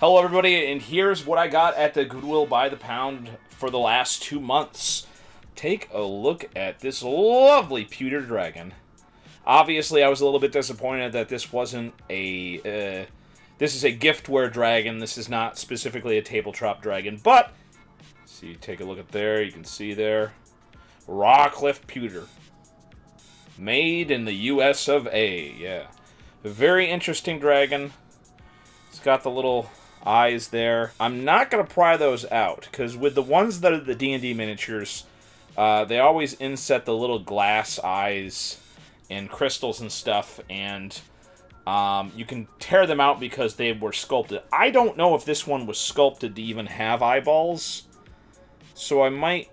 Hello everybody, and here's what I got at the Goodwill by the pound for the last 2 months. Take a look at this lovely pewter dragon. Obviously, I was a little bit disappointed that this wasn't a... this is a giftware dragon. This is not specifically a tabletop dragon, but... See, take a look at there. You can see there. Rawcliffe pewter. Made in the US of A. Yeah. A very interesting dragon. It's got the little eyes there. I'm not going to pry those out, because with the ones that are the D&D miniatures, they always inset the little glass eyes and crystals and stuff, and you can tear them out because they were sculpted. I don't know if this one was sculpted to even have eyeballs, so I might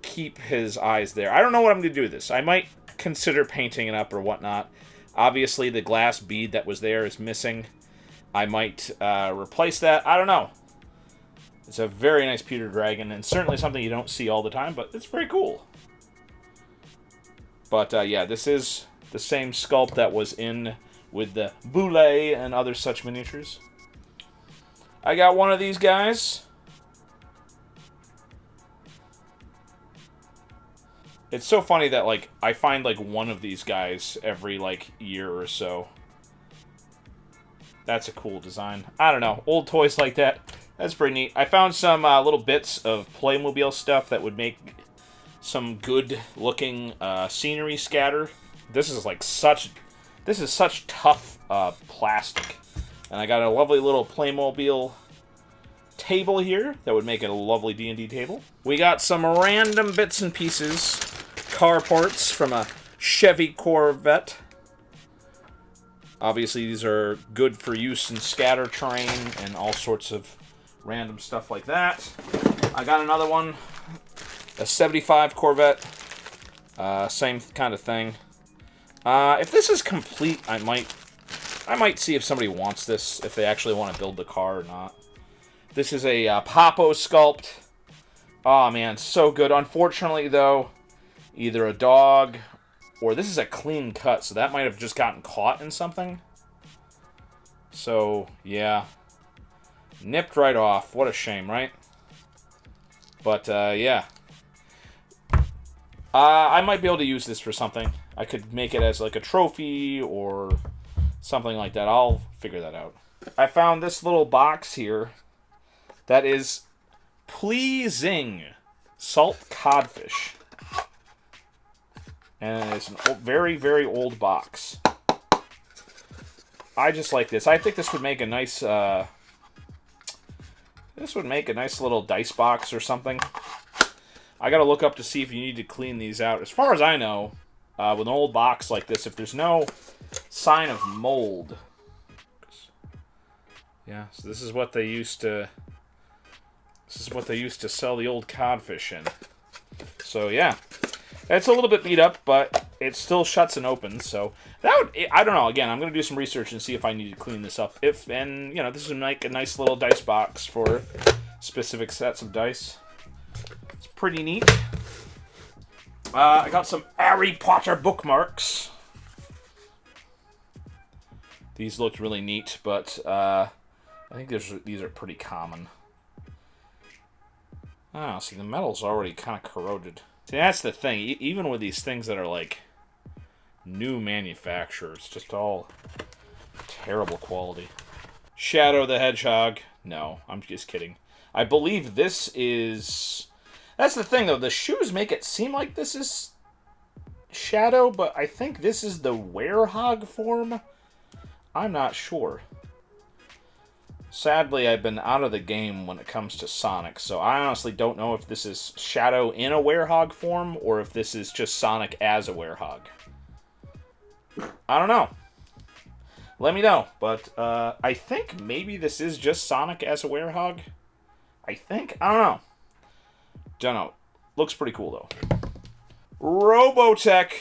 keep his eyes there. I don't know what I'm going to do with this. I might consider painting it up or whatnot. Obviously, the glass bead that was there is missing. I might replace that. I don't know. It's a very nice pewter dragon, and certainly something you don't see all the time, but it's very cool. But yeah, this is the same sculpt that was in with the Boule and other such miniatures. I got one of these guys. It's so funny that, like, I find, like, one of these guys every, like, year or so. That's a cool design. I don't know. Old toys like that. That's pretty neat. I found some little bits of Playmobil stuff that would make some good-looking scenery scatter. This is like such tough plastic. And I got a lovely little Playmobil table here that would make it a lovely D&D table. We got some random bits and pieces, car parts from a Chevy Corvette. Obviously, these are good for use in scatter terrain and all sorts of random stuff like that. I got another one, a 75 Corvette, same kind of thing. If this is complete, I might see if somebody wants this, if they actually want to build the car or not. This is a Papo sculpt. Oh man, so good. Unfortunately, though, either a dog or this is a clean cut, so that might have just gotten caught in something. So, yeah. Nipped right off. What a shame, right? But, yeah. I might be able to use this for something. I could make it as, like, a trophy or something like that. I'll figure that out. I found this little box here that is pleasing salt codfish. And it's a very, very old box. I just like this. I think this would make a nice, little dice box or something. I gotta look up to see if you need to clean these out. As far as I know, with an old box like this, if there's no sign of mold. Yeah, so this is what they used to sell the old codfish in. So, yeah. It's a little bit beat up, but it still shuts and opens, so that would, I don't know, again, I'm going to do some research and see if I need to clean this up. And, you know, this would make a nice little dice box for specific sets of dice. It's pretty neat. I got some Harry Potter bookmarks. These looked really neat, but I think these are pretty common. Oh, see, the metal's already kind of corroded. See, that's the thing. Even with these things that are, like, new manufacture, it's just all terrible quality. Shadow the Hedgehog. No, I'm just kidding. I believe this is... That's the thing, though. The shoes make it seem like this is Shadow, but I think this is the werehog form. I'm not sure. Sadly, I've been out of the game when it comes to Sonic, so I honestly don't know if this is Shadow in a werehog form, or if this is just Sonic as a werehog. I don't know. Let me know, but I think maybe this is just Sonic as a werehog. I think. I don't know. Don't know. Looks pretty cool, though. Robotech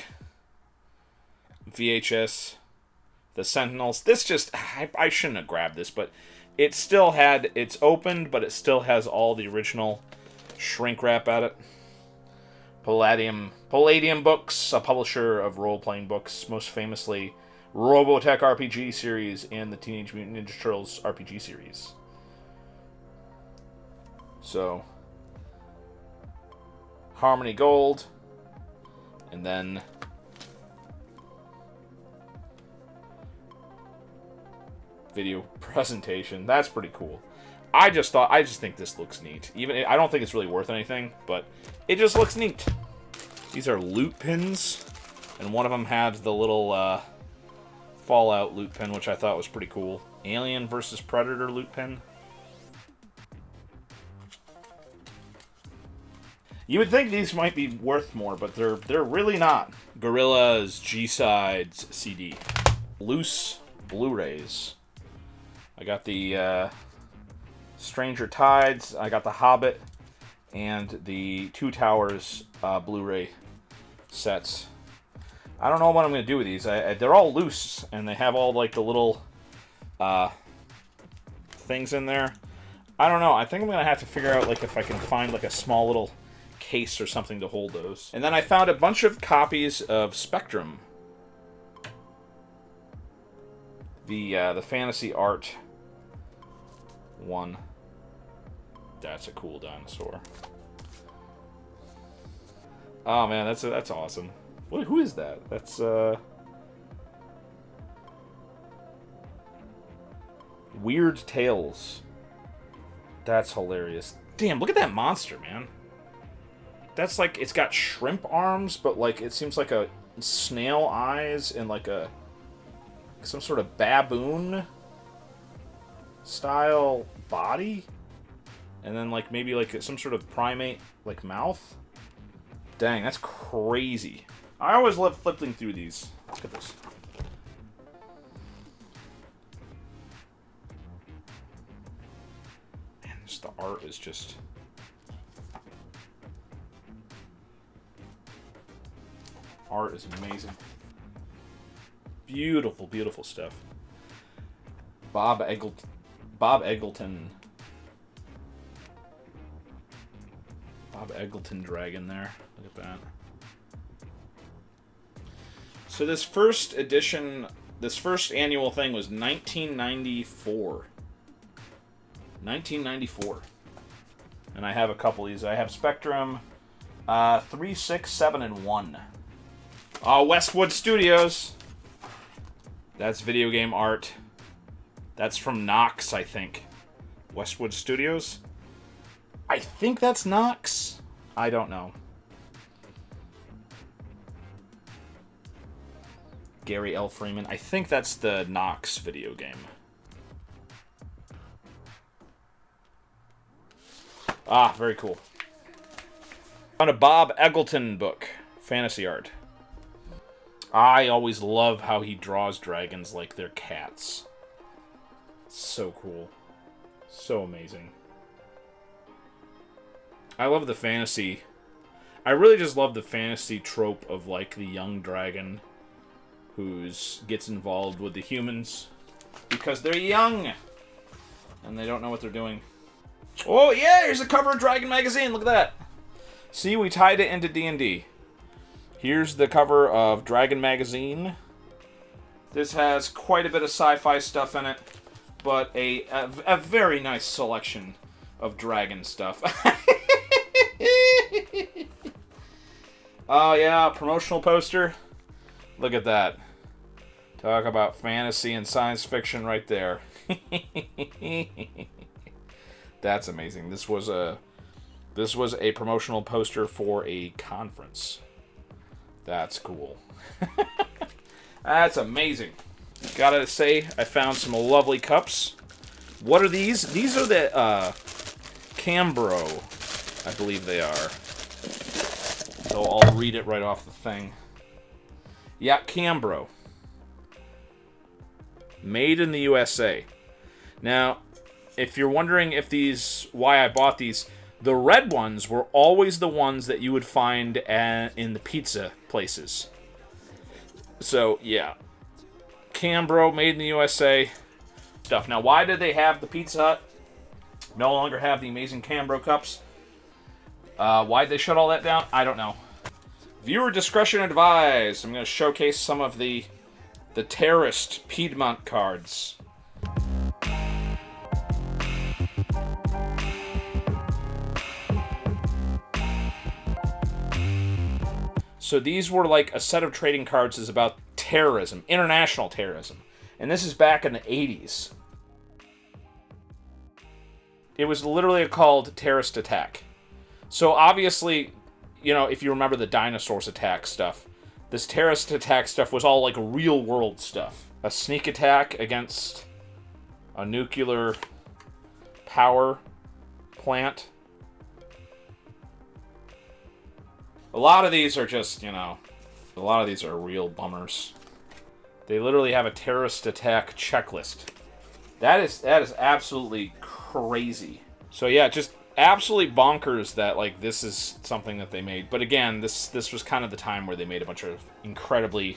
VHS. The Sentinels. This just... I shouldn't have grabbed this, but... It still had, it's opened, but it still has all the original shrink wrap at it. Palladium Books, a publisher of role-playing books, most famously Robotech RPG series and the Teenage Mutant Ninja Turtles RPG series. So, Harmony Gold, and then video presentation. That's pretty cool. I just think this looks neat. Even I don't think it's really worth anything, but it just looks neat. These are loot pins, and one of them had the little Fallout loot pin, which I thought was pretty cool. Alien versus Predator loot pin. You would think these might be worth more, but they're really not. Gorilla's G-Sides CD. Loose Blu-rays. I got the Stranger Tides, I got the Hobbit, and the Two Towers Blu-ray sets. I don't know what I'm going to do with these. They're all loose, and they have all like the little things in there. I don't know. I think I'm going to have to figure out like if I can find like a small little case or something to hold those. And then I found a bunch of copies of Spectrum. The Fantasy Art one. That's a cool dinosaur. Oh man, that's awesome. Who is that? That's Weird Tales. That's hilarious. Damn, look at that monster, man. That's like, it's got shrimp arms, but like it seems like a snail eyes and like some sort of baboon style body, and then like maybe like some sort of primate like mouth. Dang, that's crazy. I always love flipping through these. Look at this. Man, the art is just... Art is amazing. Beautiful, beautiful stuff. Bob Eggleton dragon there. Look at that. So this first edition, this first annual thing was 1994. 1994. And I have a couple of these. I have Spectrum 3, 6, 7, and 1. Westwood Studios. That's video game art. That's from Knox, I think. Westwood Studios? I think that's Knox. I don't know. Gary L. Freeman. I think that's the Knox video game. Very cool. Found a Bob Eggleton book. Fantasy art. I always love how he draws dragons like they're cats. So cool. So amazing. I love the fantasy. I really just love the fantasy trope of like the young dragon who gets involved with the humans because they're young and they don't know what they're doing. Oh yeah, here's a cover of Dragon Magazine. Look at that. See, we tied it into D&D. Here's the cover of Dragon Magazine. This has quite a bit of sci-fi stuff in it, but a very nice selection of dragon stuff. Oh yeah, promotional poster. Look at that. Talk about fantasy and science fiction right there. That's amazing. This was a promotional poster for a conference. That's cool. That's amazing. Gotta say, I found some lovely cups. What are these? These are the Cambro, I believe they are. So I'll read it right off the thing. Yeah, Cambro. Made in the USA. Now, if you're wondering why I bought these, the red ones were always the ones that you would find in the pizza places. So, yeah. Cambro, made in the USA stuff. Now, why did they have the Pizza Hut no longer have the amazing Cambro cups? Why'd they shut all that down? I don't know. Viewer discretion advised. I'm going to showcase some of the Terrorist Piedmont cards. So these were like a set of trading cards is about terrorism, international terrorism. And this is back in the 80s. It was literally called Terrorist Attack. So obviously, you know, if you remember the Dinosaurs Attack stuff, this Terrorist Attack stuff was all like real world stuff. A sneak attack against a nuclear power plant. A lot of these are just, you know, a lot of these are real bummers. They literally have a terrorist attack checklist. That is absolutely crazy. So yeah, just absolutely bonkers that like this is something that they made. But again, this was kind of the time where they made a bunch of incredibly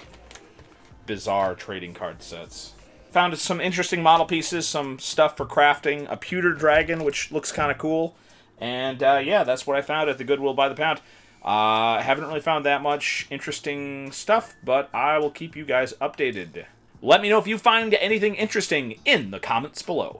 bizarre trading card sets. Found some interesting model pieces, some stuff for crafting, a pewter dragon, which looks kind of cool. And yeah, that's what I found at the Goodwill by the pound. I haven't really found that much interesting stuff, but I will keep you guys updated. Let me know if you find anything interesting in the comments below.